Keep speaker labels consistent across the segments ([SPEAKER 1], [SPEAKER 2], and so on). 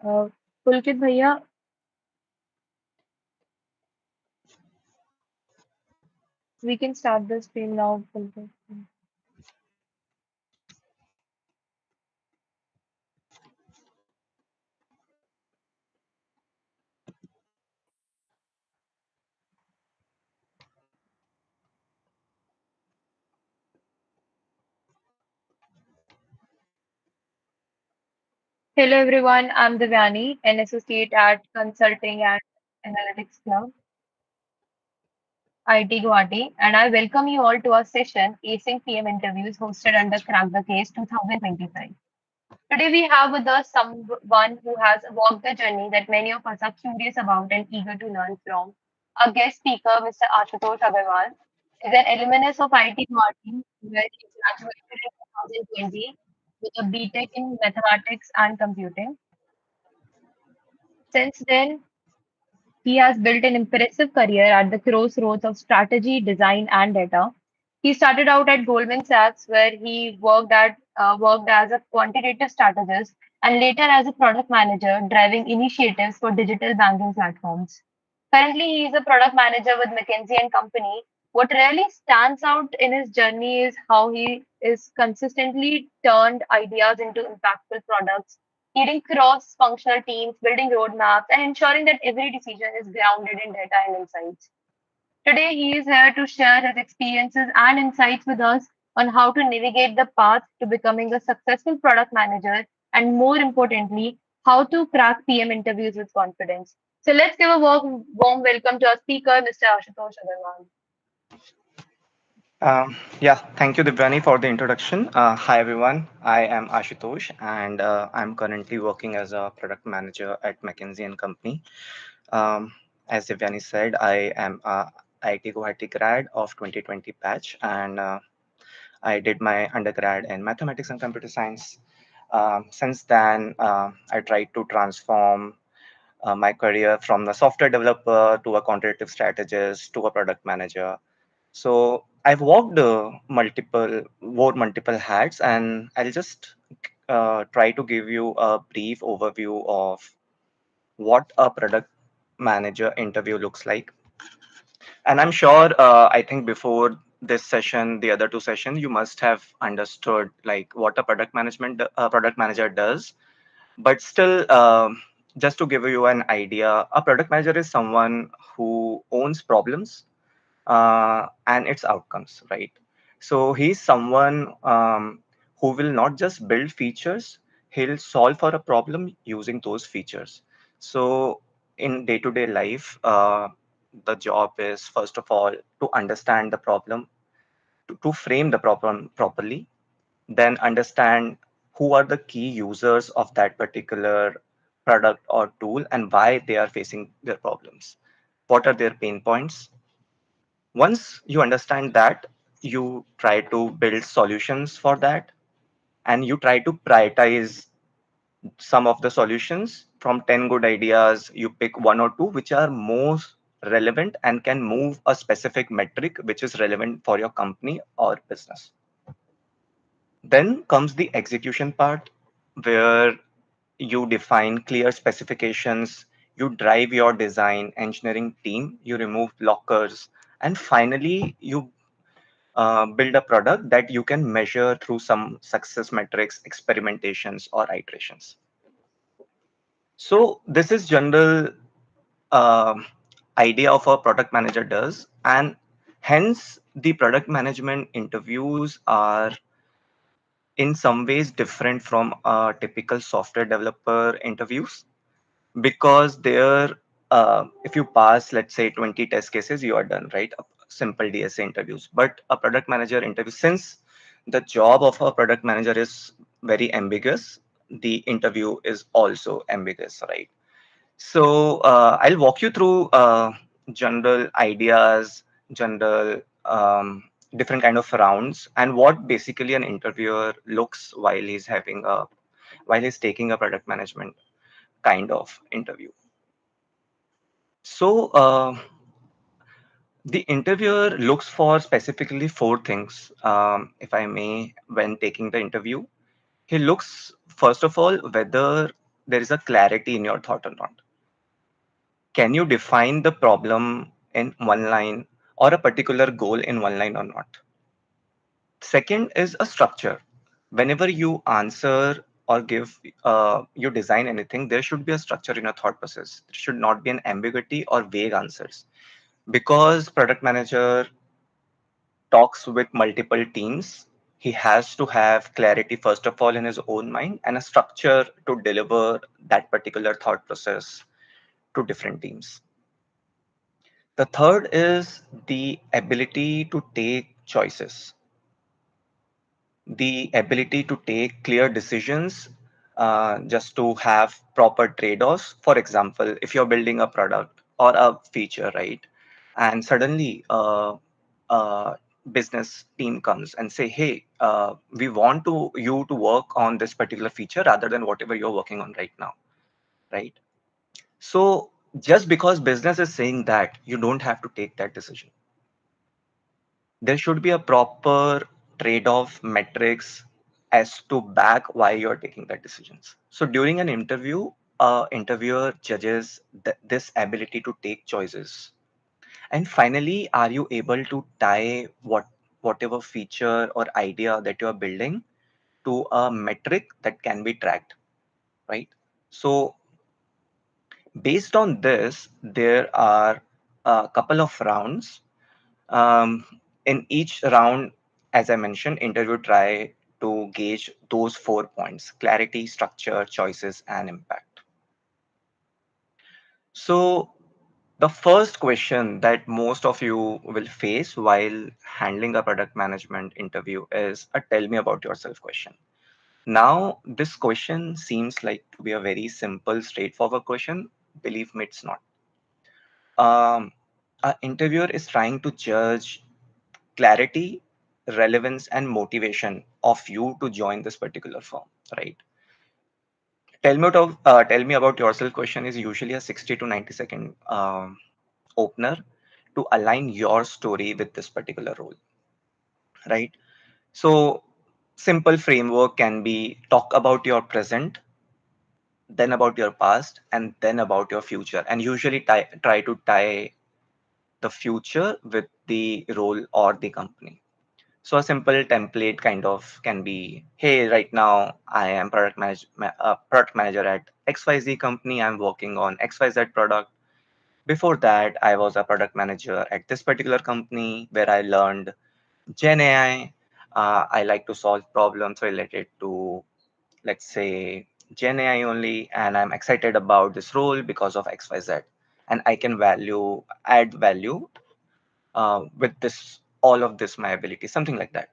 [SPEAKER 1] Uh, Pulkit Bhaiya, we can start the stream now, Pulkit. Hello everyone, I'm Divyani, an associate at Consulting and Analytics Club, IIT Guwahati, and I welcome you all to our session, Acing PM Interviews, hosted under Crack the Case 2025. Today we have with us someone who has walked the journey that many of us are curious about and eager to learn from. Our guest speaker, Mr. Ashutosh Agrawal, is an alumnus of IIT Guwahati, where he graduated in 2020 with a BTech in Mathematics and Computing. Since then, he has built an impressive career at the crossroads of strategy, design, and data. He started out at Goldman Sachs, where he worked as a quantitative strategist and later as a product manager, driving initiatives for digital banking platforms. Currently, he is a product manager with McKinsey and Company. What really stands out in his journey is how he is consistently turned ideas into impactful products, leading cross-functional teams, building roadmaps, and ensuring that every decision is grounded in data and insights. Today, he is here to share his experiences and insights with us on how to navigate the path to becoming a successful product manager and, more importantly, how to crack PM interviews with confidence. So, let's give a warm welcome to our speaker, Mr. Ashutosh Agrawal.
[SPEAKER 2] Yeah, thank you, Divyani, for the introduction. Hi, everyone. I am Ashutosh, and I'm currently working as a product manager at McKinsey and Company. Um, as Divyani said, I am a IIT Guwahati grad of 2020 batch, and I did my undergrad in mathematics and computer science. Since then, I tried to transform my career from a software developer to a quantitative strategist to a product manager. So I've walked wore multiple hats, and I'll just try to give you a brief overview of what a product manager interview looks like. And I'm sure, I think before this session, the other two sessions, you must have understood like what a product manager does. But still, just to give you an idea, a product manager is someone who owns problems and its outcomes, right? So he's someone who will not just build features, he'll solve for a problem using those features. So in day-to-day life, the job is first of all to understand the problem, to frame the problem properly, then understand who are the key users of that particular product or tool and why they are facing their problems. What are their pain points? Once you understand that, you try to build solutions for that, and you try to prioritize some of the solutions. From 10 good ideas, you pick one or two which are most relevant and can move a specific metric which is relevant for your company or business. Then comes the execution part, where you define clear specifications, you drive your design engineering team, you remove blockers, and finally you build a product that you can measure through some success metrics, experimentations, or iterations. So this is general um idea of a product manager does, and hence the product management interviews are in some ways different from typical software developer interviews, because there, if you pass, let's say, 20 test cases, you are done, right? Simple DSA interviews. But a product manager interview, since the job of a product manager is very ambiguous, the interview is also ambiguous, right? So I'll walk you through general ideas, general different kind of rounds, and what basically an interviewer looks while he's taking a product management kind of interview. So the interviewer looks for specifically four things, if I may, when taking the interview. He looks, first of all, whether there is a clarity in your thought or not. Can you define the problem in one line or a particular goal in one line or not? Second is a structure. Whenever you answer or give, you design anything, there should be a structure in your thought process. There should not be an ambiguity or vague answers, because product manager talks with multiple teams. He has to have clarity first of all in his own mind and a structure to deliver that particular thought process to different teams. The third is the ability to take choices, the ability to take clear decisions, just to have proper trade-offs. For example, if you're building a product or a feature, right, and suddenly business team comes and say, hey, we want to you to work on this particular feature rather than whatever you're working on right now, right? So just because business is saying that, you don't have to take that decision. There should be a proper trade-off metrics as to back why you're taking that decisions. So during an interview, interviewer judges this ability to take choices. And finally, are you able to tie whatever feature or idea that you are building to a metric that can be tracked, right? So based on this, there are a couple of rounds. In each round, as I mentioned, interview try to gauge those 4 points: clarity, structure, choices, and impact. So the first question that most of you will face while handling a product management interview is a tell me about yourself question. Now, this question seems like to be a very simple, straightforward question. Believe me, it's not. Um, an interviewer is trying to judge clarity, relevance, and motivation of you to join this particular firm, right? Tell me about yourself question is usually a 60 to 90-second opener to align your story with this particular role, right? So simple framework can be talk about your present, then about your past, and then about your future, and usually try to tie the future with the role or the company. So a simple template kind of can be, hey, right now I am product manager at XYZ company. I'm working on XYZ product. Before that, I was a product manager at this particular company where I learned Gen AI. I like to solve problems related to, let's say, Gen AI only, and I'm excited about this role because of XYZ. And I can add value with this, all of this, my ability, something like that.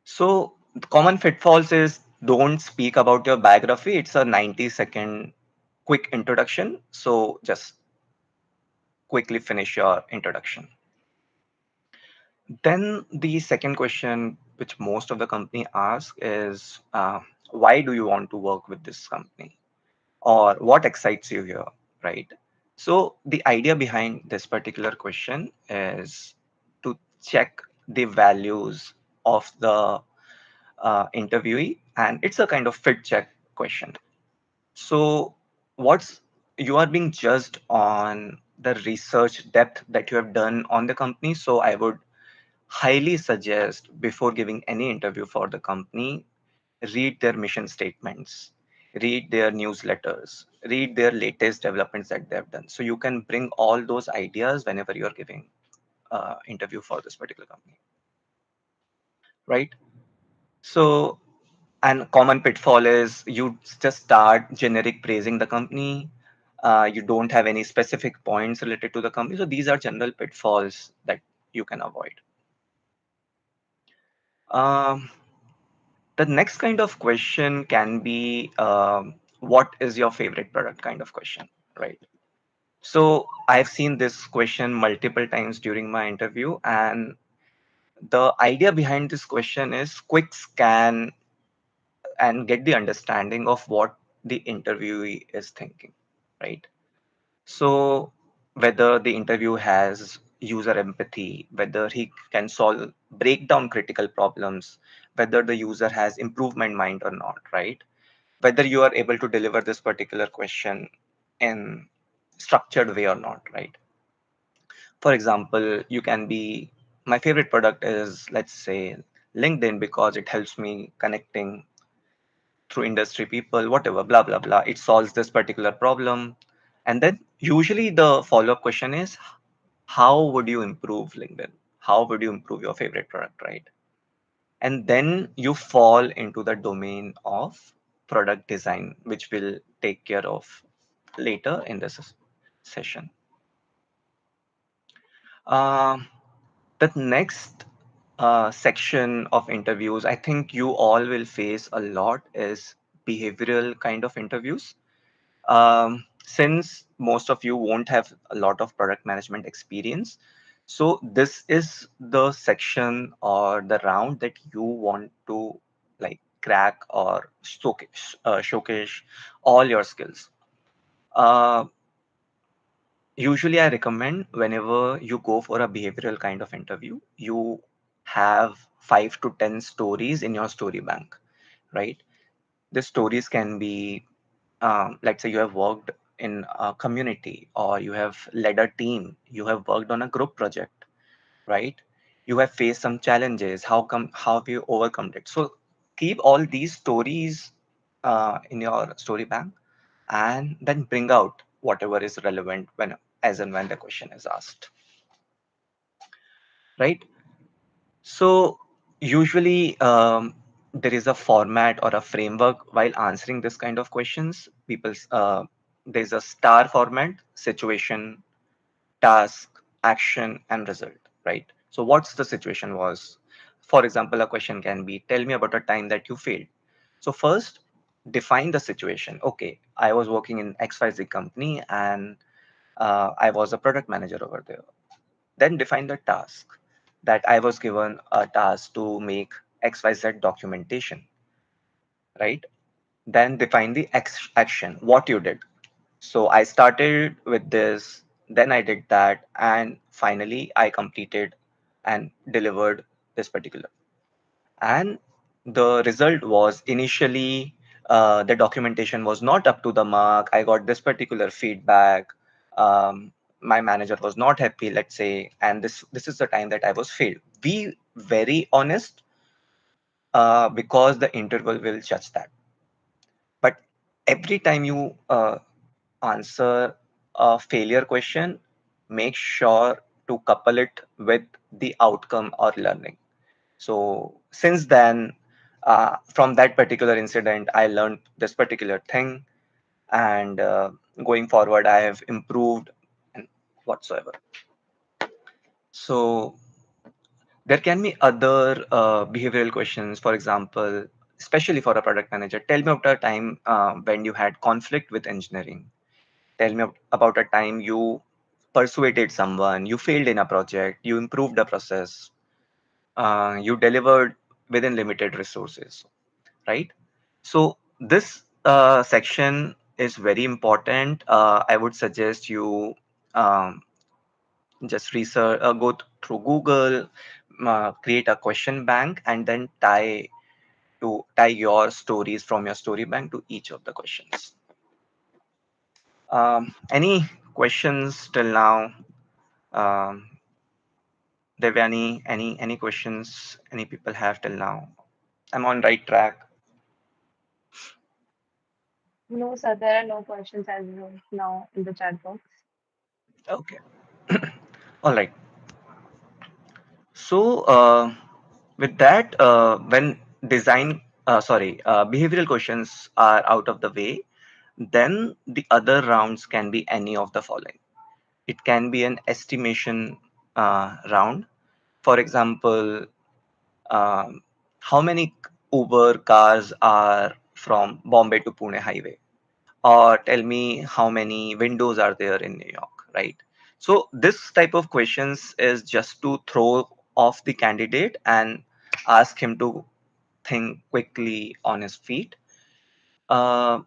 [SPEAKER 2] So the common pitfalls is don't speak about your biography. It's a 90-second quick introduction. So just quickly finish your introduction. Then the second question, which most of the company ask, is why do you want to work with this company, or what excites you here, right? So the idea behind this particular question is to check the values of the interviewee, and it's a kind of fit check question. So what's you are being judged on the research depth that you have done on the company. So I would highly suggest, before giving any interview for the company, read their mission statements, read their newsletters, read their latest developments that they have done, so you can bring all those ideas whenever you're giving interview for this particular company, right? So, and common pitfall is you just start generic praising the company. You don't have any specific points related to the company. So these are general pitfalls that you can avoid. Um, the next kind of question can be, what is your favorite product kind of question, right? So I've seen this question multiple times during my interview, and the idea behind this question is quick scan and get the understanding of what the interviewee is thinking, right? So whether the interview has user empathy, whether he can break down critical problems, whether the user has improvement mind or not, right? whether you are able to deliver this particular question in structured way or not, right? For example, you can be, my favorite product is, let's say, LinkedIn, because it helps me connecting through industry people, whatever, blah blah blah. It solves this particular problem. And then usually the follow-up question is, how would you improve LinkedIn? How would you improve your favorite product, right? And then you fall into the domain of product design, which we'll take care of later in this session. Um, the next section of interviews, I think you all will face a lot, is behavioral kind of interviews. Since most of you won't have a lot of product management experience, so this is the section or the round that you want to like crack or showcase all your skills. Uh, Usually, I recommend whenever you go for a behavioral kind of interview, you have 5 to 10 stories in your story bank, right? The stories can be, let's say you have worked in a community, or you have led a team, you have worked on a group project, right? You have faced some challenges. How have you overcome it? So keep all these stories in your story bank, and then bring out whatever is relevant when, as and when the question is asked, right? So usually there is a format or a framework while answering this kind of questions. There's a star format: situation, task, action, and result, right? So what's the situation was? For example, a question can be, tell me about a time that you failed. So first, define the situation. Okay, I was working in XYZ company, and I was a product manager over there. Then define the task, that I was given a task to make XYZ documentation, right? Then define the action, what you did. So I started with this, then I did that, and finally I completed and delivered this particular. And the result was, initially the documentation was not up to the mark. I got this particular feedback. My manager was not happy, let's say, and this is the time that I was failed. Be very honest, because the interval will judge that. But every time you answer a failure question, make sure to couple it with the outcome or learning. So since then, from that particular incident, I learned this particular thing, and going forward, I have improved and whatsoever. So there can be other behavioral questions. For example, especially for a product manager, tell me about a time when you had conflict with engineering. Tell me about a time you persuaded someone, you failed in a project, you improved the process, you delivered within limited resources, right? So this section is very important. I would suggest you um, just research, through Google, create a question bank, and then tie your stories from your story bank to each of the questions. Any questions till now? Um, Devyani, any questions any people have till now? I'm on right track.
[SPEAKER 1] No, sir, there are no questions as of now in the chat box.
[SPEAKER 2] Okay. All right. So with that, when behavioral questions are out of the way, then the other rounds can be any of the following. It can be an estimation round. For example, um, how many Uber cars are from Bombay to Pune highway? Or tell me how many windows are there in New York, right? So this type of questions is just to throw off the candidate and ask him to think quickly on his feet. Uh,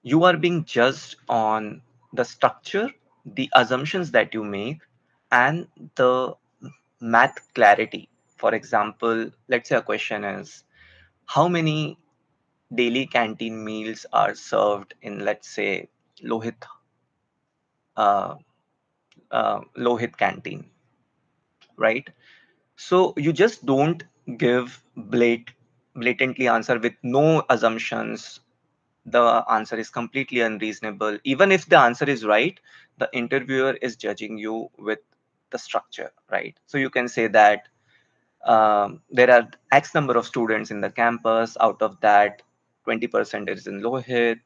[SPEAKER 2] you are being judged on the structure, the assumptions that you make, and the math clarity. For example, let's say a question is, how many daily canteen meals are served in, let's say, Lohit, uh, Lohit canteen, right? So you just don't give blatantly answer with no assumptions. The answer is completely unreasonable. Even if the answer is right, the interviewer is judging you with the structure, right? So you can say that there are X number of students in the campus. Out of that, 20% is in Lohit.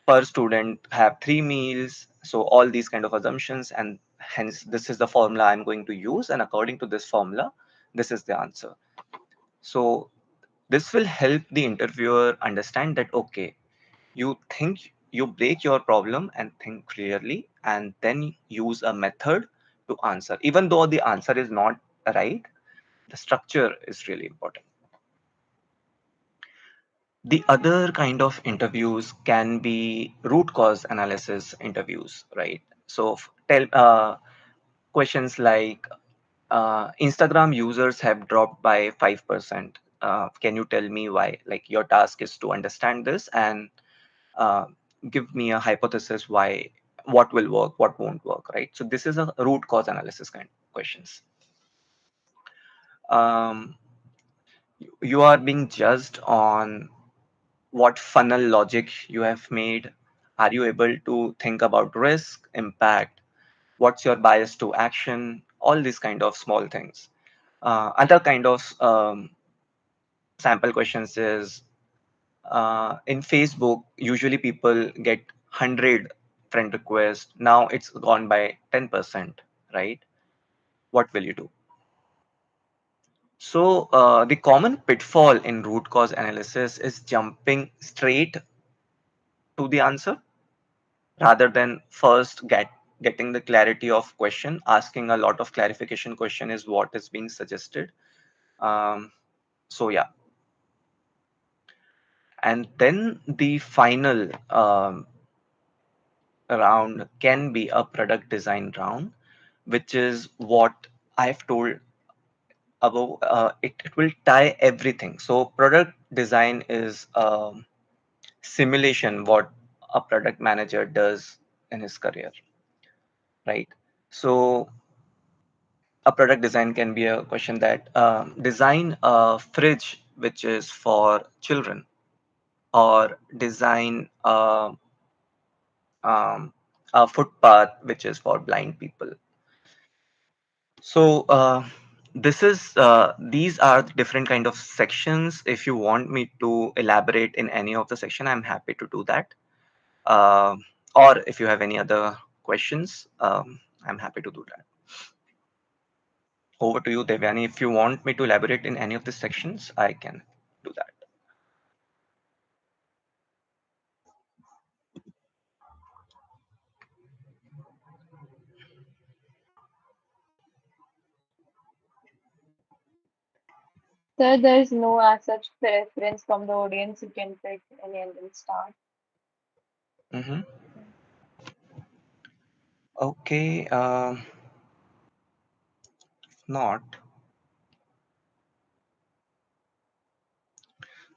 [SPEAKER 2] Per student have 3 meals. So all these kind of assumptions, and hence this is the formula I'm going to use. And according to this formula, this is the answer. So this will help the interviewer understand that, okay, you think, you break your problem and think clearly, and then use a method to answer. Even though the answer is not right, the structure is really important. The other kind of interviews can be root cause analysis interviews, right? So tell questions like, Instagram users have dropped by 5%. Can you tell me why? Like, your task is to understand this and uh, give me a hypothesis why, what will work, what won't work, right? So this is a root cause analysis kind of questions. Um, you are being judged on what funnel logic you have made. Are you able to think about risk, impact? What's your bias to action? All these kind of small things. Other kind of sample questions is, in Facebook, usually people get 100 friend requests. Now it's gone by 10%, right? What will you do? So the common pitfall in root cause analysis is jumping straight to the answer rather than first getting the clarity of question. Asking a lot of clarification question is what is being suggested. um, so yeah, and then the final round can be a product design round, which is what I've told above. It will tie everything. So product design is simulation what a product manager does in his career, right? So a product design can be a question that, design a fridge which is for children, or design um, a footpath which is for blind people. So this is these are the different kind of sections. If you want me to elaborate in any of the section, I'm happy to do that. Or if you have any other questions, I'm happy to do that. Over to you, Devyani. If you want me to elaborate in any of the sections, I can do that.
[SPEAKER 1] So there's no as such preference from the audience. You can pick any and then start.
[SPEAKER 2] Hmm. Okay. Not.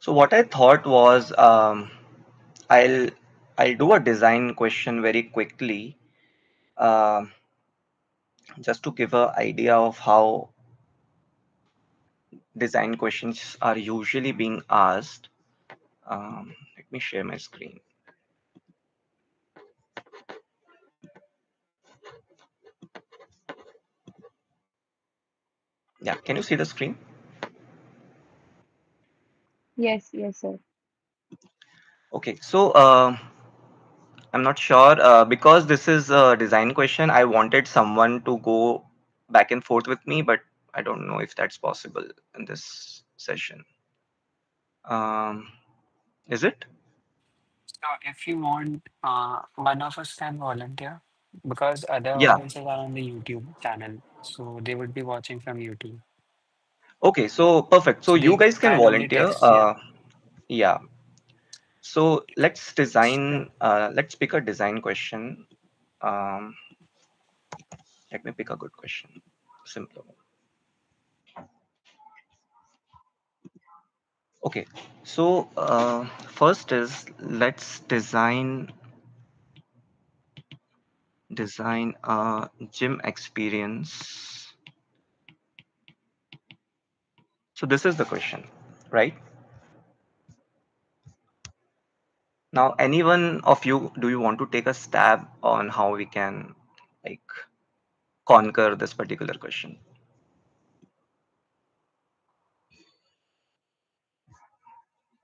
[SPEAKER 2] So what I thought was, I'll I'll do a design question very quickly, um, just to give a idea of how design questions are usually being asked. Let me share my screen. Yeah, can you see the screen?
[SPEAKER 1] Yes, yes, sir.
[SPEAKER 2] Okay, so I'm not sure, because this is a design question. I wanted someone to go back and forth with me, but I don't know if that's possible in this session. Um, is it?
[SPEAKER 3] So if you want, one of us can volunteer because other
[SPEAKER 2] Yeah.
[SPEAKER 3] audiences are on the YouTube channel, so they would be watching from YouTube.
[SPEAKER 2] Okay, so perfect. So
[SPEAKER 3] So
[SPEAKER 2] you
[SPEAKER 3] they
[SPEAKER 2] guys can
[SPEAKER 3] can only
[SPEAKER 2] volunteer.
[SPEAKER 3] text, yeah.
[SPEAKER 2] Yeah. So let's design. Let's pick a design question. Um, Let me pick a good question. Simple. Okay, so first is let's design a gym experience. So this is the question, right? Now, anyone of you, do you want to take a stab on how we can like conquer this particular question?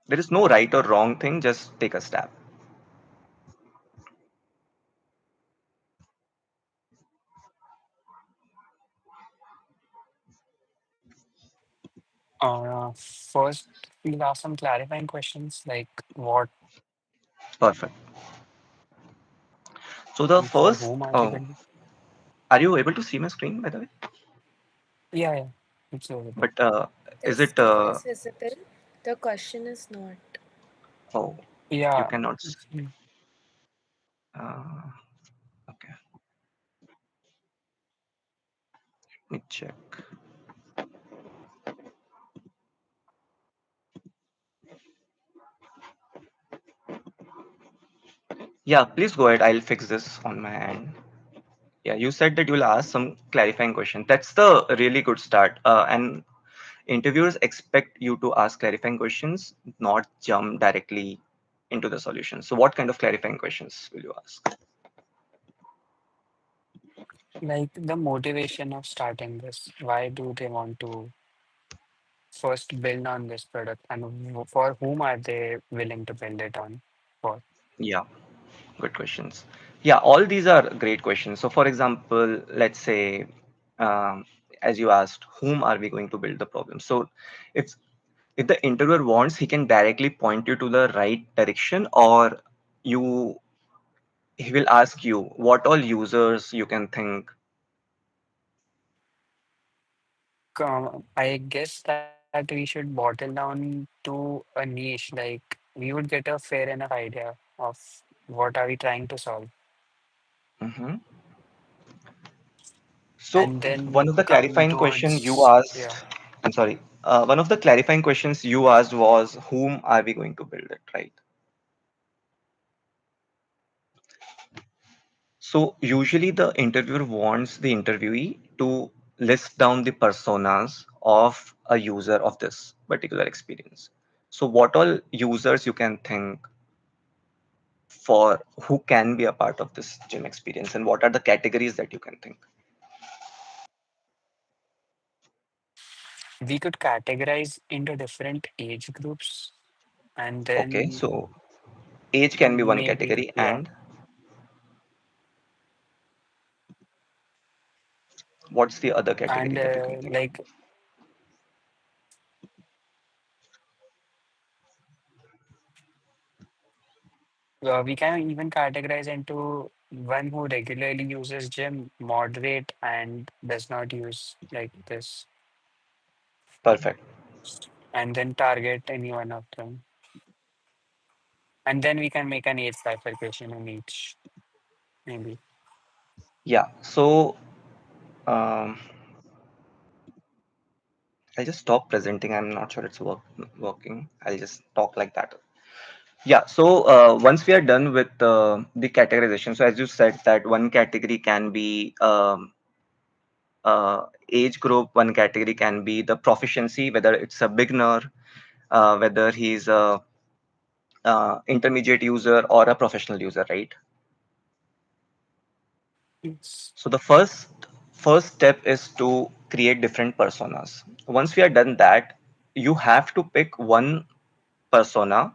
[SPEAKER 2] There is no right or wrong thing, just take a stab.
[SPEAKER 3] First, we'll ask some clarifying questions like what
[SPEAKER 2] Perfect. So the
[SPEAKER 3] and for
[SPEAKER 2] first,
[SPEAKER 3] whom are they
[SPEAKER 2] oh,
[SPEAKER 3] building?
[SPEAKER 2] are you able to see my screen by the way?
[SPEAKER 3] Yeah, yeah, it's over there.
[SPEAKER 2] But
[SPEAKER 4] The
[SPEAKER 2] is it?
[SPEAKER 4] screen is visible. The question is not.
[SPEAKER 2] Oh, you
[SPEAKER 3] Yeah,
[SPEAKER 2] cannot.
[SPEAKER 3] it's,
[SPEAKER 2] Uh, okay, let me check. Yeah, please go ahead. I'll fix this on my end. Yeah, you said that you'll ask some clarifying question. That's the really good start. And interviewers expect you to ask clarifying questions, not jump directly into the solution. So, what kind of clarifying questions will you ask?
[SPEAKER 3] like the motivation of starting this. Why do they want to first build on this product, and for whom are they willing to build it on for?
[SPEAKER 2] Yeah, good questions. Yeah, all these are great questions. So, for example, let's say, um, as you asked, whom are we going to build the problem? So, if if the interviewer wants, he can directly point you to the right direction, or you he will ask you what all users you can think.
[SPEAKER 3] I guess that we should bottle down to a niche. Like we would get a fair enough idea of what are we trying to solve,
[SPEAKER 2] Mhm. So
[SPEAKER 3] and
[SPEAKER 2] one
[SPEAKER 3] then
[SPEAKER 2] of the
[SPEAKER 3] come
[SPEAKER 2] clarifying question you
[SPEAKER 3] towards
[SPEAKER 2] asked,
[SPEAKER 3] yeah.
[SPEAKER 2] I'm sorry, one of the clarifying questions you asked was whom are we going to build it, right? So usually the interviewer wants the interviewee to list down the personas of a user of this particular experience. So what all users you can think for who can be a part of this gym experience, and what are the categories that you can think?
[SPEAKER 3] We could categorize into different age groups, and
[SPEAKER 2] Okay,
[SPEAKER 3] then
[SPEAKER 2] so age can be one
[SPEAKER 3] maybe
[SPEAKER 2] category,
[SPEAKER 3] yeah.
[SPEAKER 2] and what's the other category
[SPEAKER 3] And
[SPEAKER 2] that you can think?
[SPEAKER 3] like we can even categorize into one who regularly uses gym, moderate, and does not use like this,
[SPEAKER 2] Perfect.
[SPEAKER 3] and then target any one of them. And then we can make an age bifurcation in each, maybe.
[SPEAKER 2] Yeah. So um, I'll just stop presenting. I'm not sure it's working. I'll just talk like that. Yeah. So once we are done with the categorization, so as you said that one category can be age group, one category can be the proficiency, whether it's a beginner, whether he's a intermediate user or a professional user, right?
[SPEAKER 3] Yes.
[SPEAKER 2] So the first step is to create different personas. Once we are done that, you have to pick one persona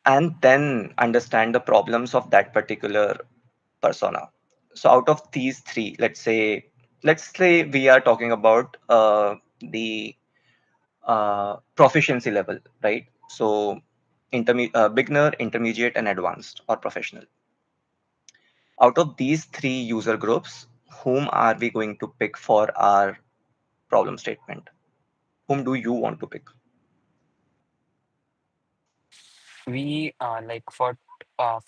[SPEAKER 2] and then understand the problems of that particular persona. So out of these three, let's say we are talking about the proficiency level, right? So beginner, intermediate, and advanced or professional. Out of these three user groups, whom are we going to pick for our problem statement? Whom do you want to pick?
[SPEAKER 3] We like for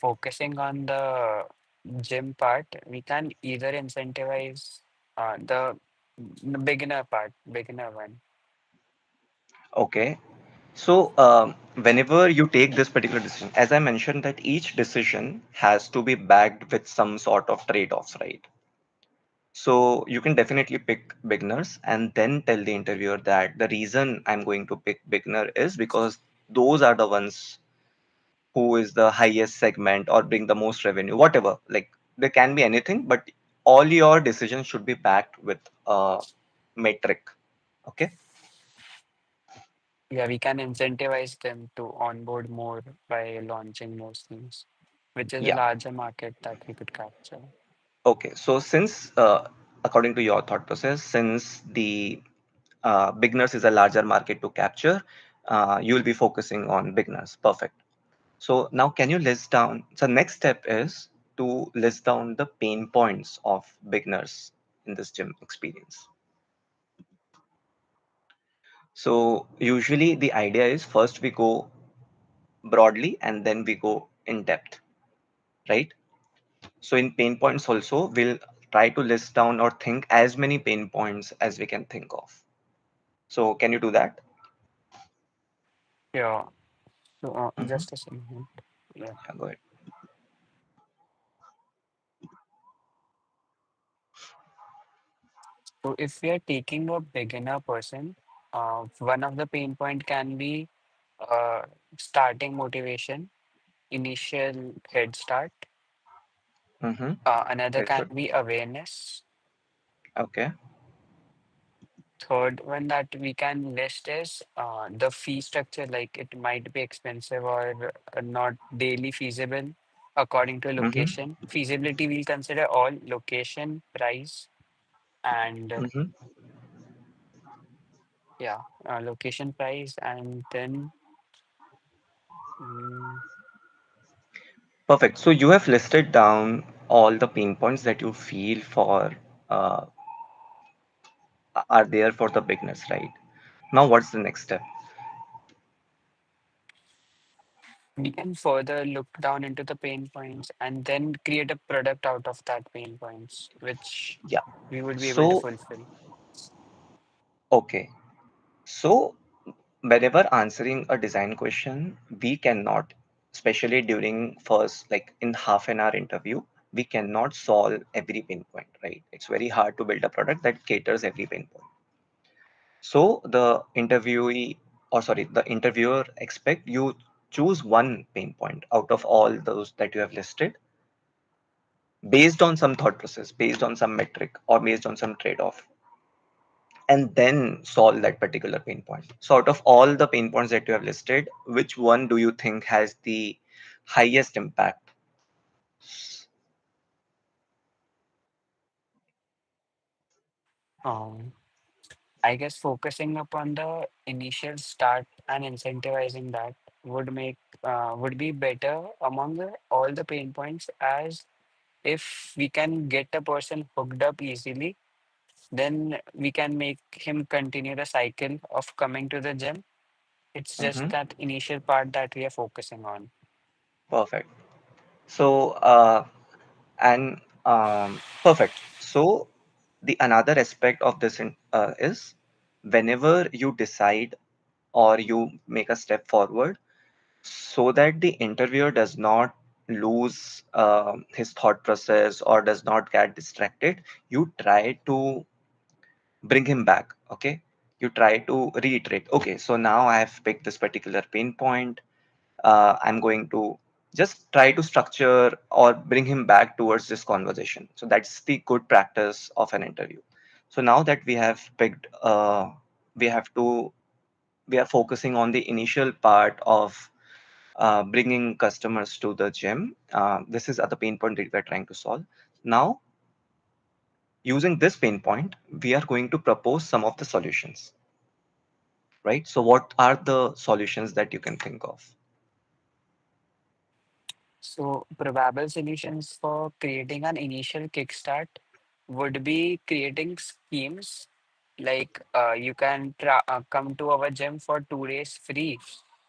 [SPEAKER 3] focusing on the gym part, we can either incentivize the beginner part, beginner one.
[SPEAKER 2] Okay. So, whenever you take this particular decision, as I mentioned, that each decision has to be backed with some sort of trade-offs, right? So you can definitely pick beginners and then tell the interviewer that the reason I'm going to pick beginner is because those are the ones who is the highest segment or bring the most revenue, whatever. Like there can be anything, but all your decisions should be backed with a metric. Okay.
[SPEAKER 3] Yeah, we can incentivize them to onboard more by launching more schemes, which is a
[SPEAKER 2] Yeah.
[SPEAKER 3] larger market that we could capture.
[SPEAKER 2] Okay. So since, according to your thought process, since the beginners is a larger market to capture, you will be focusing on beginners. Perfect. So now can you list down, so next step is to list down the pain points of beginners in this gym experience. So usually the idea is first we go broadly and then we go in depth, right? So in pain points also, we'll try to list down or think as many pain points as we can think of. So can you do that?
[SPEAKER 3] Yeah. So
[SPEAKER 2] Hmm.
[SPEAKER 3] just a second. Yeah.
[SPEAKER 2] Yeah, go ahead.
[SPEAKER 3] So if we are taking a beginner person, one of the pain point can be uh, starting motivation, initial head start.
[SPEAKER 2] Mm-hmm.
[SPEAKER 3] Another
[SPEAKER 2] Very
[SPEAKER 3] can
[SPEAKER 2] good.
[SPEAKER 3] be awareness.
[SPEAKER 2] Okay.
[SPEAKER 3] Third one that we can list is the fee structure, like it might be expensive or not daily feasible according to
[SPEAKER 2] Mm-hmm.
[SPEAKER 3] location. Feasibility, we'll consider all location, price, and
[SPEAKER 2] Mm-hmm.
[SPEAKER 3] yeah, location, price, and then mm,
[SPEAKER 2] Perfect. So you have listed down all the pain points that you feel for uh, are there for the beginners, right? Now, what's the next step?
[SPEAKER 3] we can further look down into the pain points and then create a product out of that pain points, which
[SPEAKER 2] Yeah.
[SPEAKER 3] we would be able to
[SPEAKER 2] So,
[SPEAKER 3] fulfill.
[SPEAKER 2] okay. So, whenever answering a design question, we cannot, especially during first, like in half an hour interview, we cannot solve every pain point, right? It's very hard to build a product that caters every pain point. So, the interviewee, or sorry, the interviewer expect you choose one pain point out of all those that you have listed based on some thought process, based on some metric, or based on some trade off, and then solve that particular pain point. So, out of all the pain points that you have listed, which one do you think has the highest impact?
[SPEAKER 3] Um, I guess focusing upon the initial start and incentivizing that would be better among all the pain points, as if we can get a person hooked up easily, then we can make him continue the cycle of coming to the gym. It's just
[SPEAKER 2] Hmm.
[SPEAKER 3] that initial part that we are focusing on.
[SPEAKER 2] Perfect. So, and perfect. So, the another aspect of this is whenever you decide or you make a step forward, so that the interviewer does not lose his thought process or does not get distracted, you try to bring him back. Okay, you try to reiterate, okay, so now I have picked this particular pain point. I'm going to just try to structure or bring him back towards this conversation. So that's the good practice of an interview. So now that we have picked, we have to we are focusing on the initial part of bringing customers to the gym. This is other pain point that we're trying to solve. Now, using this pain point, we are going to propose some of the solutions, right? So, what are the solutions that you can think of?
[SPEAKER 3] So, probable solutions for creating an initial kickstart would be creating schemes like you can come to our gym for 2 days free,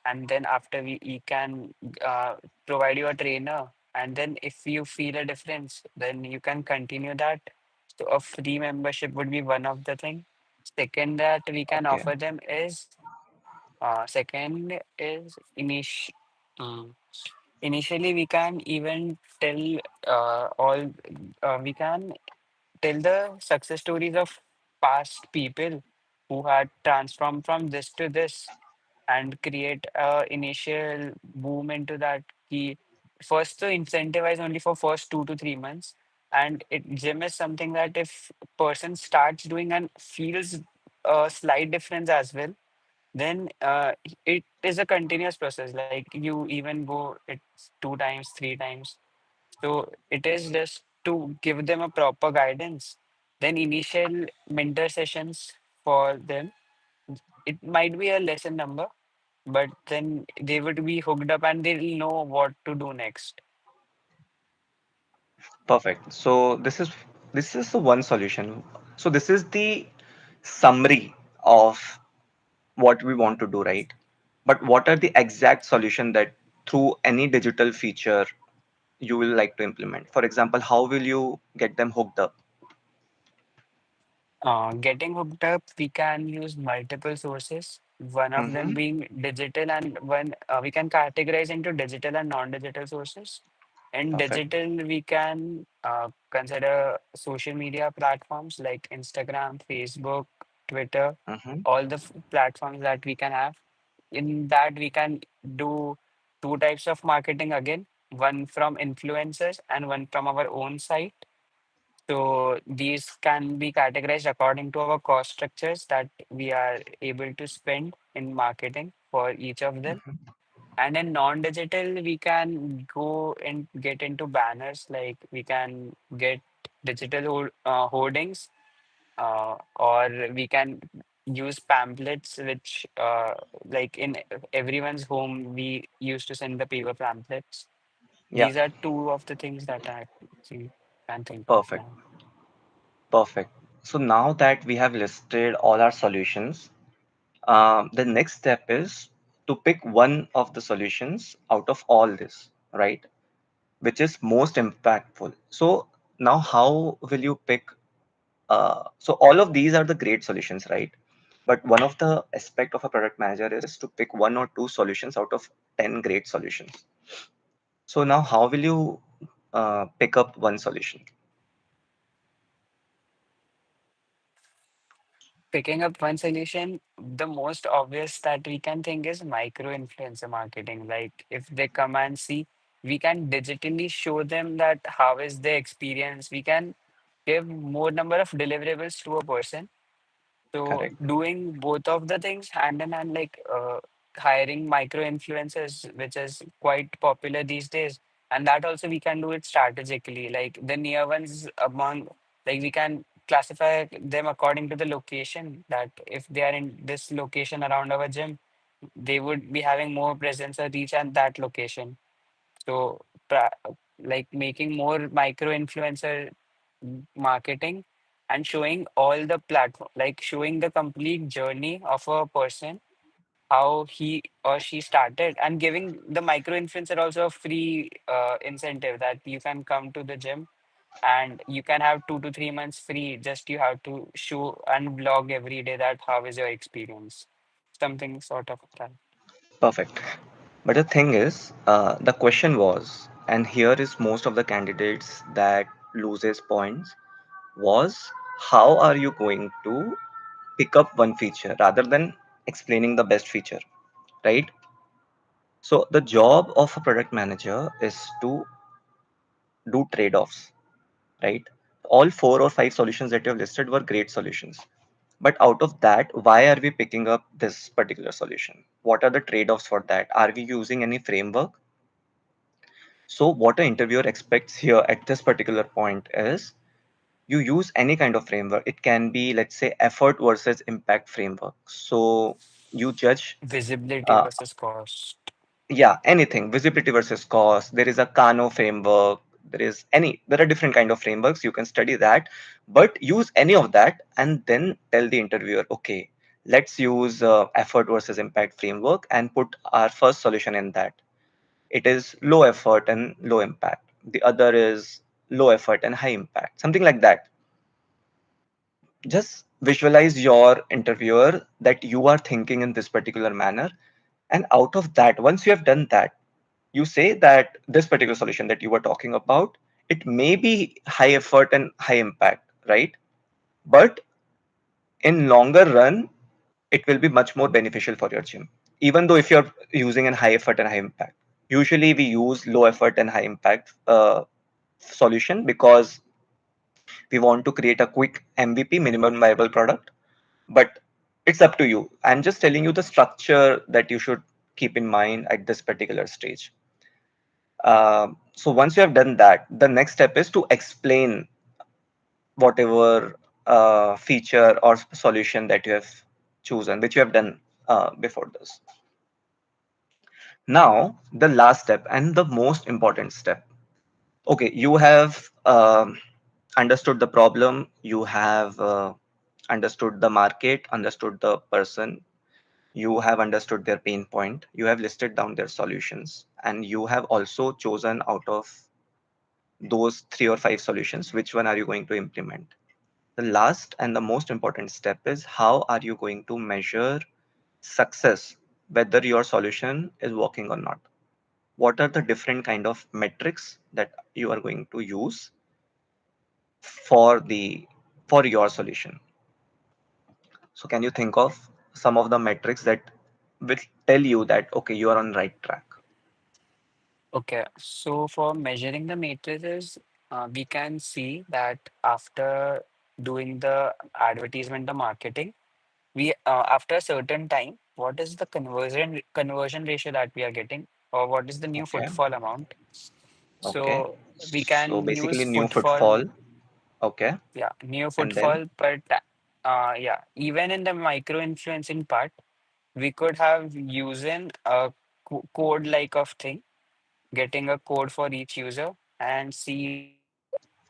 [SPEAKER 3] and then after you can uh, provide you a trainer, and then if you feel a difference, then you can continue that. So, a free membership would be one of the thing. Second that we can
[SPEAKER 2] Okay.
[SPEAKER 3] offer them is Second is initially we can even tell all we can tell the success stories of past people who had transformed from this to this and create a initial boom into that key. First to incentivize only for first 2 to 3 months. And gym is something that if person starts doing and feels a slight difference as well, then it is a continuous process. Like you even go it 2 times, 3 times. So it is just to give them a proper guidance. Then initial mentor sessions for them. It might be a lesson number, but then they would be hooked up and they'll know what to do next.
[SPEAKER 2] Perfect. So this is the one solution. So this is the summary of what we want to do, right? But what are the exact solution that through any digital feature you will like to implement? For example, how will you get them hooked up?
[SPEAKER 3] Getting hooked up, we can use multiple sources. One of them
[SPEAKER 2] Mm-hmm.
[SPEAKER 3] being digital, and one we can categorize into digital and non-digital sources. In
[SPEAKER 2] Perfect.
[SPEAKER 3] digital, we can consider social media platforms like Instagram, Facebook, Twitter,
[SPEAKER 2] Mm-hmm.
[SPEAKER 3] all the platforms that we can have. In that, we can do two types of marketing again, one from influencers and one from our own site. So these can be categorized according to our cost structures that we are able to spend in marketing for each of them. And in non-digital, we can go and get into banners, like we can get digital hoardings, or we can use pamphlets, which like in everyone's home, we used to send the paper pamphlets.
[SPEAKER 2] Yeah.
[SPEAKER 3] These are two of the things that I see can think of
[SPEAKER 2] Perfect.
[SPEAKER 3] now.
[SPEAKER 2] Perfect. So now that we have listed all our solutions, the next step is to pick one of the solutions out of all this, right? Which is most impactful. So now, how will you pick? So all of these are the great solutions, right? But one of the aspect of a product manager is to pick one or two solutions out of 10 great solutions. So now, how will you pick up one solution?
[SPEAKER 3] Picking up one solution, the most obvious that we can think is micro influencer marketing. Like if they come and see, we can digitally show them that how is their experience. We can give more number of deliverables to a person. So
[SPEAKER 2] Correct.
[SPEAKER 3] doing both of the things hand in hand, like hiring micro influencers, which is quite popular these days, and that also we can do it strategically. Like the near ones among, like we can classify them according to the location. That if they are in this location around our gym, they would be having more presence or reach at that location. So, like making more micro influencer marketing and showing all the platform, like showing the complete journey of a person, how he or she started, and giving the micro influencer also a free incentive that you can come to the gym and you can have 2 to 3 months free. Just you have to show and vlog every day that how is your experience, something sort of that.
[SPEAKER 2] Perfect. But the thing is, the question was, and here is most of the candidates that loses points, was how are you going to pick up one feature rather than explaining the best feature, right? So the job of a product manager is to do trade-offs, right? All four or five solutions that you have listed were great solutions. But out of that, why are we picking up this particular solution? What are the trade-offs for that? Are we using any framework? So what an interviewer expects here at this particular point is you use any kind of framework. It can be, let's say, effort versus impact framework. So you judge,
[SPEAKER 3] Visibility
[SPEAKER 2] uh,
[SPEAKER 3] versus cost.
[SPEAKER 2] yeah, anything, visibility versus cost. There is a Kano framework. There are different kind of frameworks. You can study that, but use any of that and then tell the interviewer, okay, let's use effort versus impact framework and put our first solution in that. It is low effort and low impact. The other is low effort and high impact, something like that. Just visualize your interviewer that you are thinking in this particular manner, and out of that, once you have done that, you say that this particular solution that you were talking about, it may be high effort and high impact, right? But in longer run, it will be much more beneficial for your gym, even though if you're using a high effort and high impact. Usually we use low effort and high impact solution because we want to create a quick MVP, minimum viable product. But it's up to you. I'm just telling you the structure that you should keep in mind at this particular stage. So once you have done that, the next step is to explain whatever feature or solution that you have chosen, which you have done before this. Now, the last step and the most important step. Okay, you have understood the problem, you have understood the market, understood the person, you have understood their pain point, you have listed down their solutions, and you have also chosen out of those three or five solutions which one are you going to implement. The last and the most important step is how are you going to measure success, whether your solution is working or not. What are the different kind of metrics that you are going to use for the for your solution? So can you think of some of the metrics that will tell you that okay, you are on right track?
[SPEAKER 3] Okay, so for measuring the matrices, we can see that after doing the advertisement, the marketing, we after a certain time, what is the conversion ratio that we are getting, or what is the new
[SPEAKER 2] Okay,
[SPEAKER 3] footfall amount?
[SPEAKER 2] okay.
[SPEAKER 3] So we
[SPEAKER 2] So
[SPEAKER 3] can use
[SPEAKER 2] basically new
[SPEAKER 3] footfall,
[SPEAKER 2] footfall. Okay.
[SPEAKER 3] yeah, new
[SPEAKER 2] And then
[SPEAKER 3] footfall, but yeah, even in the micro influencing part, we could have using a code like of thing, getting a code for each user and see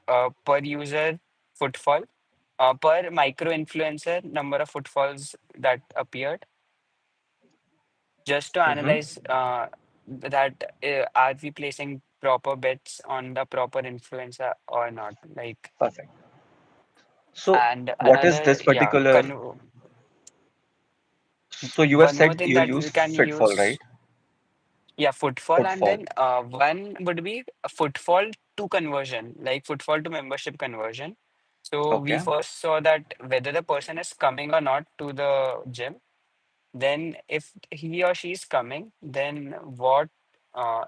[SPEAKER 3] the per user footfall, per micro influencer number of footfalls that appeared, just to
[SPEAKER 2] mhm,
[SPEAKER 3] analyze that are we placing proper bets on the proper influencer or not, like.
[SPEAKER 2] perfect. So
[SPEAKER 3] And
[SPEAKER 2] what is
[SPEAKER 3] another,
[SPEAKER 2] this
[SPEAKER 3] yeah,
[SPEAKER 2] particular? So you have
[SPEAKER 3] one more
[SPEAKER 2] said
[SPEAKER 3] thing
[SPEAKER 2] you
[SPEAKER 3] that
[SPEAKER 2] use
[SPEAKER 3] we can
[SPEAKER 2] footfall, right?
[SPEAKER 3] use, yeah, footfall, and
[SPEAKER 2] Footfall.
[SPEAKER 3] then one would be a footfall to conversion, like footfall to membership conversion. So we
[SPEAKER 2] Okay.
[SPEAKER 3] first saw that whether the person is coming or not to the gym. Then if he or she is coming, then what,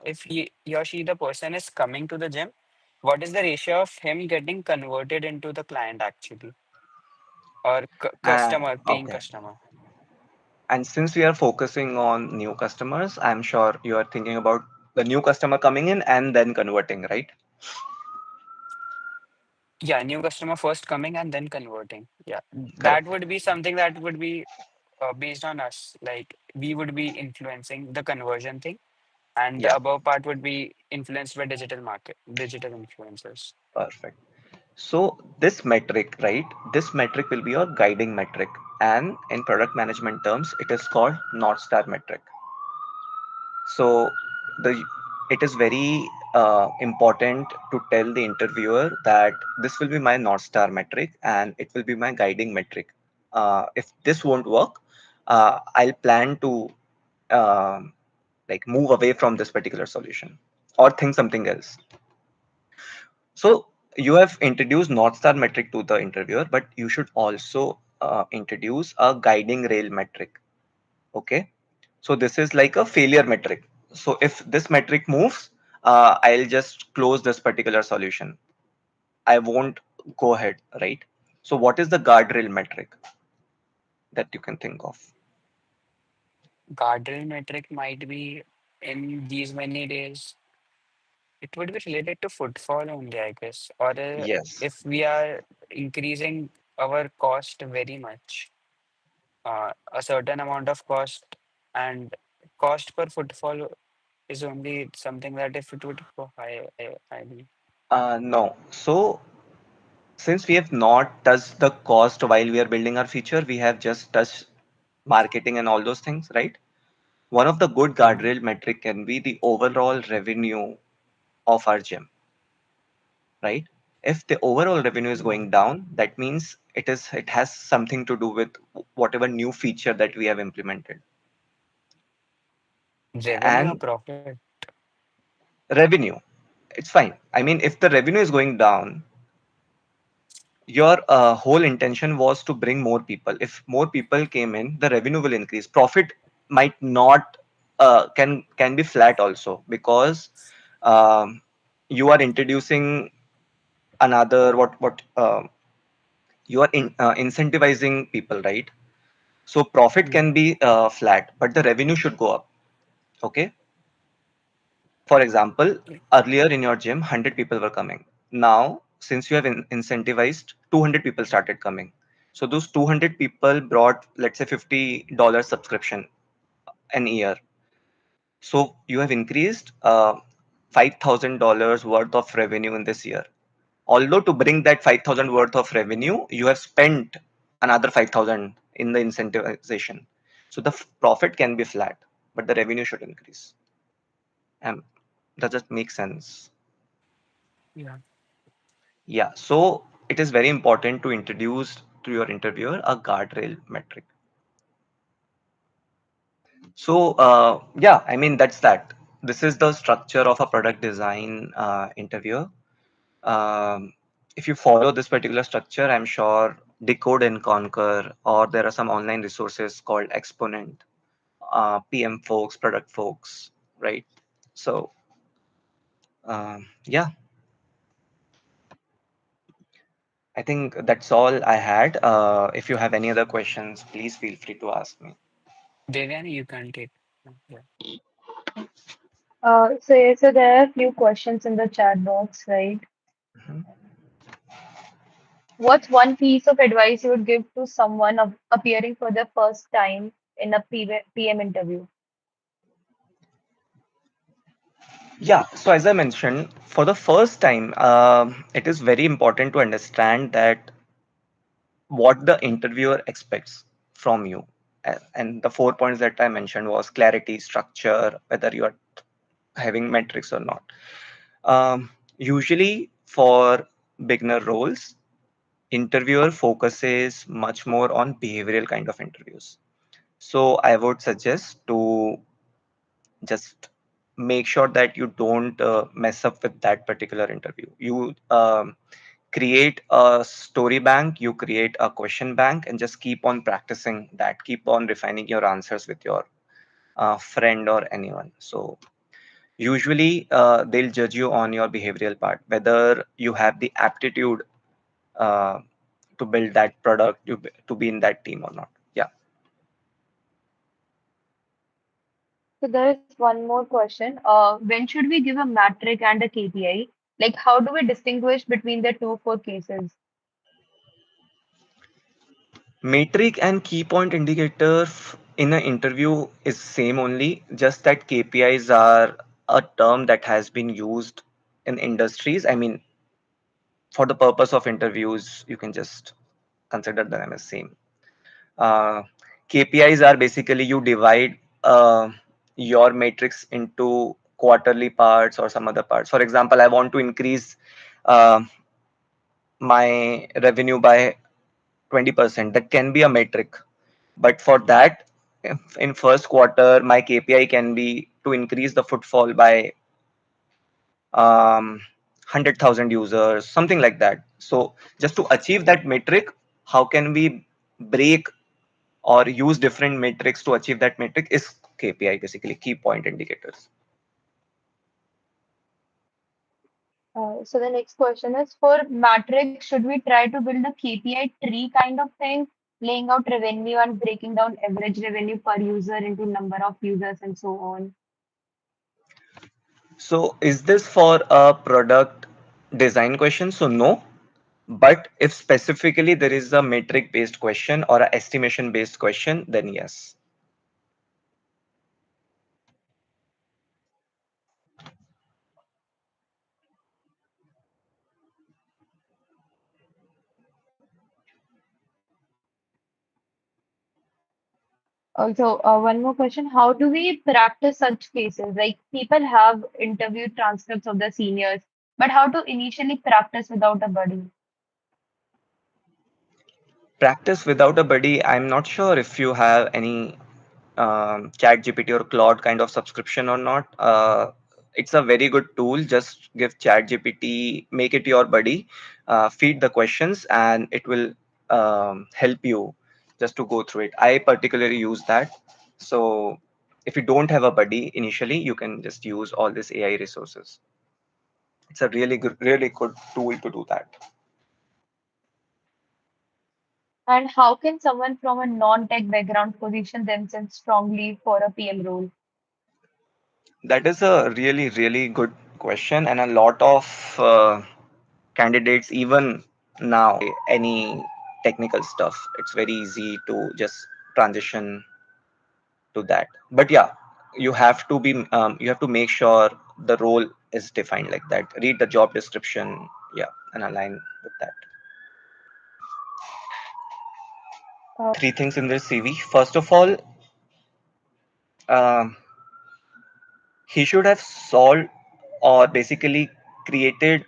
[SPEAKER 3] if he or she, the person is coming to the gym, what is the ratio of him getting converted into the client actually, or customer, paying
[SPEAKER 2] Okay.
[SPEAKER 3] customer?
[SPEAKER 2] And since we are focusing on new customers, I'm sure you are thinking about the new customer coming in and then converting, right?
[SPEAKER 3] Yeah, new customer first coming and then converting. Yeah, that
[SPEAKER 2] Correct.
[SPEAKER 3] would be something that would be based on us. Like we would be influencing the conversion thing, and the
[SPEAKER 2] Yeah,
[SPEAKER 3] above part would be influenced by digital influencers.
[SPEAKER 2] perfect. So this metric, right? This metric will be your guiding metric. And in product management terms, it is called North Star metric. So the it is very important to tell the interviewer that this will be my North Star metric and it will be my guiding metric. If this won't work, I'll plan to um, like move away from this particular solution or think something else. So you have introduced North Star metric to the interviewer, but you should also introduce a guiding rail metric. Okay. So this is like a failure metric. So if this metric moves, I'll just close this particular solution. I won't go ahead, right? So what is the guardrail metric that you can think of?
[SPEAKER 3] Guardrail metric might be in these many days. It would be related to footfall only, I guess. Or
[SPEAKER 2] Yes.
[SPEAKER 3] if we are increasing our cost very much, a certain amount of cost, and cost per footfall is only something that if it would go high, I mean.
[SPEAKER 2] No. So since we have not touched the cost while we are building our feature, we have just touched marketing and all those things, right? One of the good
[SPEAKER 3] Mhm.
[SPEAKER 2] guardrail metric can be the overall revenue of our gym, right? If the overall revenue is
[SPEAKER 3] Yeah.
[SPEAKER 2] going down, that means It has something to do with whatever new feature that we have implemented.
[SPEAKER 3] Revenue or
[SPEAKER 2] And
[SPEAKER 3] profit?
[SPEAKER 2] revenue, it's fine. I mean, if the revenue is going down, your whole intention was to bring more people. If more people came in, the revenue will increase. Profit might not, can be flat also, because um, you are introducing another, what you are incentivizing people, right? So profit
[SPEAKER 3] Yeah.
[SPEAKER 2] can be flat, but the revenue should go up. Okay. For example, earlier in your gym, 100 people were coming. Now, since you have incentivized, 200 people started coming. So those 200 people brought, let's say, $50 subscription an year. So you have increased $5,000 worth of revenue in this year. Although to bring that 5,000 worth of revenue, you have spent another 5,000 in the incentivization. So the profit can be flat, but the revenue should increase. Um, does that make sense?
[SPEAKER 3] Yeah.
[SPEAKER 2] Yeah, so it is very important to introduce to your interviewer a guardrail metric. So, yeah, I mean, that's that. This is the structure of a product design interviewer. Um, if you follow this particular structure, I'm sure Decode and Conquer, or there are some online resources called Exponent, PM folks, product folks, right? So, yeah, I think that's all I had. If you have any other questions, please feel free to ask me.
[SPEAKER 3] Devyani, you can take. Yeah.
[SPEAKER 1] So there are a few questions in the chat box, right?
[SPEAKER 2] Mhm.
[SPEAKER 1] What's one piece of advice you would give to someone appearing for the first time in a PM interview?
[SPEAKER 2] Yeah, so as I mentioned, for the first time, it is very important to understand that what the interviewer expects from you. And the 4 points that I mentioned was clarity, structure, whether you are having metrics or not. Usually for beginner roles, interviewer focuses much more on behavioral kind of interviews. So I would suggest to just make sure that you don't mess up with that particular interview. You create a story bank, you create a question bank, and just keep on practicing that. Keep on refining your answers with your friend or anyone. So usually they'll judge you on your behavioral part, whether you have the aptitude uh, to build that product, to be in that team or not. Yeah.
[SPEAKER 1] So there is one more question. When should we give a metric and a KPI? Like, how do we distinguish between the two for cases?
[SPEAKER 2] Metric and key point indicator in an interview is same only, just that KPIs are a term that has been used in industries. I mean, for the purpose of interviews, you can just consider them as same. Uh, KPIs are basically you divide your matrix into quarterly parts or some other parts. For example, I want to increase uh, my revenue by 20%. That can be a metric. But for that, if in first quarter, my KPI can be to increase the footfall by 100,000 users, something like that. So just to achieve that metric, how can we break or use different metrics to achieve that metric is KPI, basically key point indicators.
[SPEAKER 1] So the next question is for metrics, should we try to build a KPI tree kind of thing, laying out revenue and breaking down average revenue per user into number of users and so on?
[SPEAKER 2] So is this for a product design question? So no. But if specifically there is a metric based question or a estimation based question, then yes.
[SPEAKER 1] Also, one more question. How do we practice such cases? Like people have interview transcripts of the seniors, but how to initially practice without a buddy?
[SPEAKER 2] Practice without a buddy, I'm not sure if you have any chat gpt or claude kind of subscription or not. It's a very good tool. Just give chat gpt, make it your buddy, feed the questions, and it will help you just to go through it. I particularly use that. So if you don't have a buddy initially, you can just use all these ai resources. It's a really good tool to do that.
[SPEAKER 1] And how can someone from a non-tech background position themselves strongly for a PM role?
[SPEAKER 2] That is a really good question, and a lot of candidates even now any technical stuff, it's very easy to just transition to that. But yeah, you have to make sure the role is defined like that. Read the job description, yeah, and align with that. Three things in this cv. First of all, um, he should have solved or basically created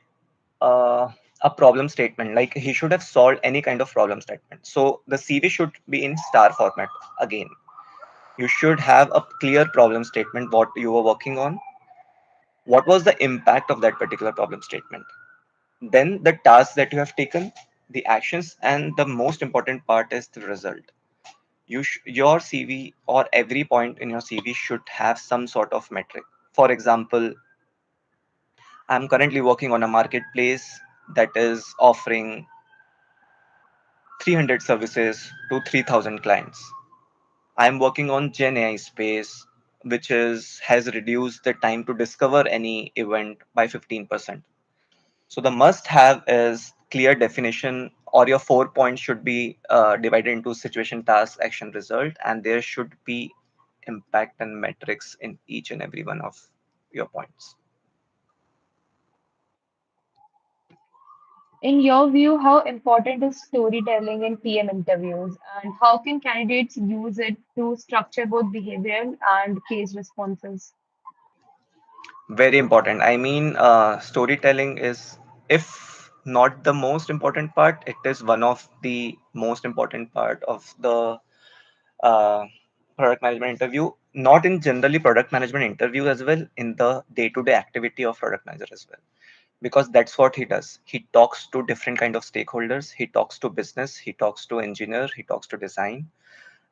[SPEAKER 2] uh, a problem statement. Like he should have solved any kind of problem statement. So the cv should be in star format. Again, you should have a clear problem statement, what you were working on, what was the impact of that particular problem statement, then the tasks that you have taken, the actions, and the most important part is the result. Your cv or every point in your cv should have some sort of metric. For example, I'm currently working on a marketplace that is offering 300 services to 3000 clients. I'm working on Gen AI space, which is has reduced the time to discover any event by 15%. So the must have is clear definition, or your 4 points should be divided into situation, task, action, result, and there should be impact and metrics in each and every one of your points.
[SPEAKER 1] In your view, how important is storytelling in PM interviews, and how can candidates use it to structure both behavioral and case responses?
[SPEAKER 2] Very important. I mean, storytelling is, if not the most important part, it is one of the most important part of the uh, product management interview. Not in generally product management interview as well, in the day-to-day activity of product manager as well, because that's what he does. He talks to different kind of stakeholders. He talks to business. He talks to engineer. He talks to design.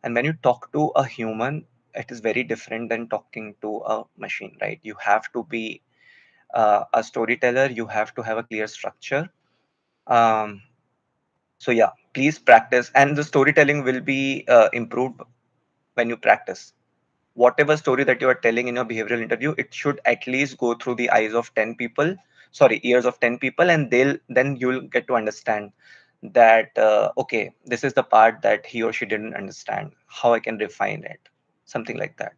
[SPEAKER 2] And when you talk to a human, it is very different than talking to a machine, right? You have to be a storyteller. You have to have a clear structure. um, so yeah, please practice, and the storytelling will be improved when you practice. Whatever story that you are telling in your behavioral interview, it should at least go through the eyes of 10 people, sorry, ears of 10 people, and they'll then you'll get to understand that okay, this is the part that he or she didn't understand, how I can refine it, something like that.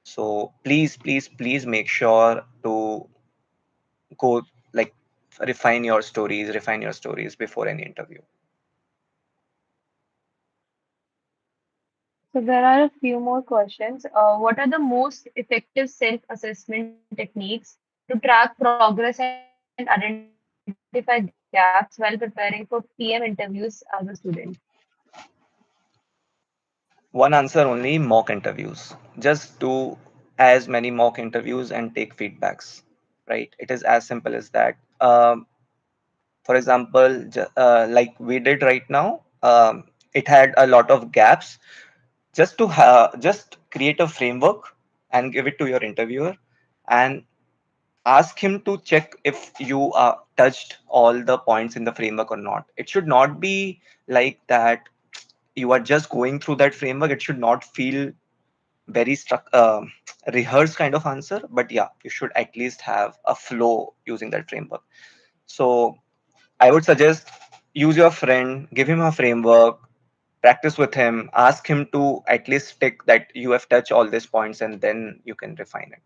[SPEAKER 2] So please make sure to go, like, refine your stories before any interview.
[SPEAKER 1] So there are a few more questions. What are the most effective self-assessment techniques to track progress and identify gaps while preparing for PM interviews as a student?
[SPEAKER 2] One answer only: mock interviews. Just do as many mock interviews and take feedbacks, right? It is as simple as that. For example, like we did right now, it had a lot of gaps. Just create a framework and give it to your interviewer, and ask him to check if you touched all the points in the framework or not. It should not be like that you are just going through that framework. It should not feel very rehearsed kind of answer, but yeah, you should at least have a flow using that framework. So I would suggest, use your friend, give him a framework, practice with him, ask him to at least tick that you have touched all these points, and then you can refine it.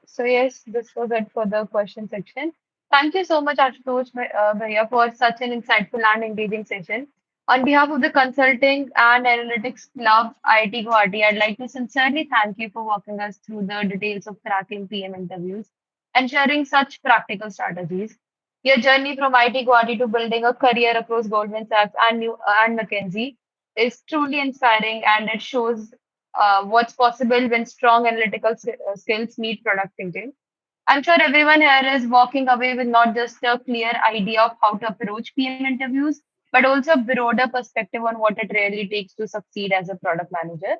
[SPEAKER 1] So yes, this was it for the question section. Thank you so much, Ashutosh Bhaiya, for such an insightful and engaging session. On behalf of the Consulting and Analytics Club, IIT Guwahati, I'd like to sincerely thank you for walking us through the details of cracking PM interviews. and sharing such practical strategies. Your journey from IIT Guwahati to building a career across Goldman Sachs and McKinsey is truly inspiring, and it shows what's possible when strong analytical skills meet product thinking. I'm sure everyone here is walking away with not just a clear idea of how to approach PM interviews, but also a broader perspective on what it really takes to succeed as a product manager.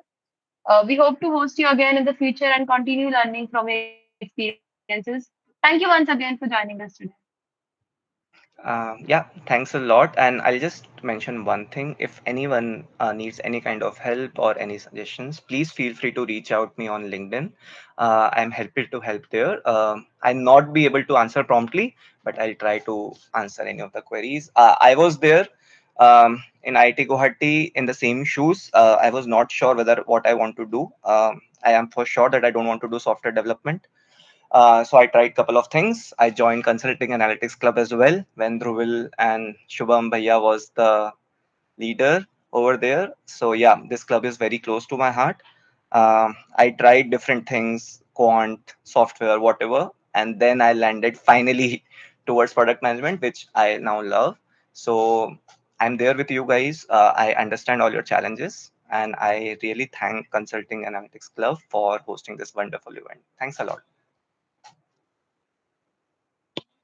[SPEAKER 1] We hope to host you again in the future and continue learning from your experiences. Thank you once again for joining us today.
[SPEAKER 2] Yeah, thanks a lot. And I'll just mention one thing. If anyone needs any kind of help or any suggestions, please feel free to reach out me on LinkedIn. I'm happy to help there. I'll not be able to answer promptly, but I'll try to answer any of the queries. I was there in IIT Guwahati in the same shoes. I was not sure whether what I want to do. I am for sure that I don't want to do software development, so I tried a couple of things. I joined Consulting Analytics Club as well when Dhruvil and Shubham Bhaiya was the leader over there. So yeah, this club is very close to my heart. I tried different things, quant, software, whatever, and then I landed finally towards product management, which I now love. So I'm there with you guys. I understand all your challenges, and I really thank Consulting Analytics Club for hosting this wonderful event. Thanks a lot.